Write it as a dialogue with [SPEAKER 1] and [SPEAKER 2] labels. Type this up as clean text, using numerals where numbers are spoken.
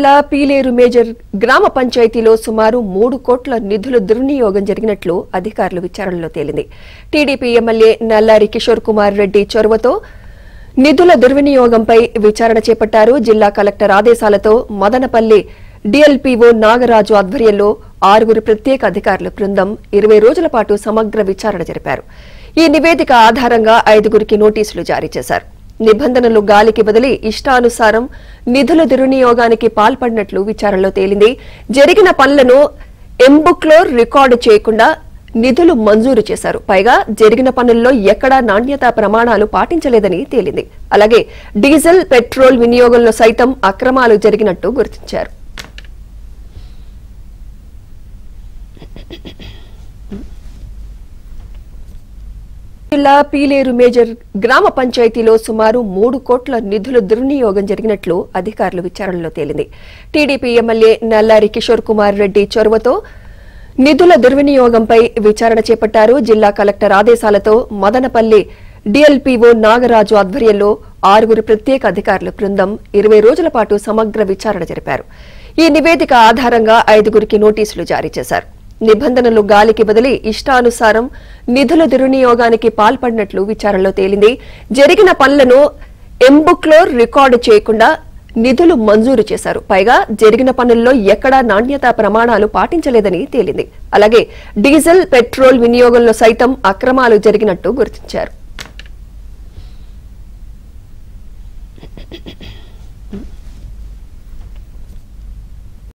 [SPEAKER 1] జిల్లా పీలేరు మేజర్ గ్రామ పంచాయతీలో సుమారు 3 కోట్ల నిధుల దుర్వినియోగం జరిగినట్లు అధికారుల విచారణలో తేలింది. టీడీపీ ఎమ్మెల్యే నల్లారి కిషోర్ కుమార్ రెడ్డి చొరవతో నిధుల దుర్వినియోగంపై విచారణ చేపట్టారు. జిల్లా కలెక్టర్ ఆదేశాలతో మదనపల్లి డీఎల్పీఓ నాగరాజు ఆధ్వర్యంలో 6 ప్రత్యేక అధికారుల బృందం 20 రోజుల పాటు సమగ్ర విచారణ జరిపారు. ఈ నివేదిక ఆధారంగా 5గురికి నోటీసులు జారీ చేశారు. నిబంధనలు గాలికి బదిలీ ఇష్టానుసారం నిధుల దుర్వినియోగానికి పాల్పడినట్లు విచారణలో తేలింది. జరిగిన పనులను ఎంబుక్లో రికార్డు చేయకుండా నిధులు మంజూరు చేశారు. పైగా జరిగిన పనుల్లో ఎక్కడా నాణ్యతా ప్రమాణాలు పాటించలేదని తేలింది. అలాగే డీజిల్, పెట్రోల్ వినియోగంలో సైతం అక్రమాలు జరిగినట్టు గుర్తించారు. జిల్లా పీలేరు మేజర్ గ్రామ పంచాయతీలో సుమారు 3 కోట్ల నిధుల దుర్వినియోగం జరిగినట్లు అధికారుల విచారణలో తేలింది. టీడీపీ ఎమ్మెల్యే నల్లారి కిషోర్ కుమార్ రెడ్డి చొరవతో నిధుల దుర్వినియోగంపై విచారణ చేపట్టారు. జిల్లా కలెక్టర్ ఆదేశాలతో మదనపల్లి డీఎల్పీఓ నాగరాజు ఆధ్వర్యంలో 6 ప్రత్యేక అధికారుల బృందం 20 రోజుల పాటు సమగ్ర విచారణ జరిపారు. ఈ నివేదిక ఆధారంగా 5గురికి నోటీసులు జారీ చేశారు. నిబంధనలు గాలికి బదిలీ ఇష్టానుసారం నిధుల దుర్వినియోగానికి పాల్పడినట్లు విచారణలో తేలింది. జరిగిన పనులను ఎంబుక్లో రికార్డు చేయకుండా నిధులు మంజూరు చేశారు. పైగా జరిగిన పనుల్లో ఎక్కడా నాణ్యతా ప్రమాణాలు పాటించలేదని తేలింది. అలాగే డీజిల్, పెట్రోల్ వినియోగంలో సైతం అక్రమాలు జరిగినట్టు గుర్తించారు.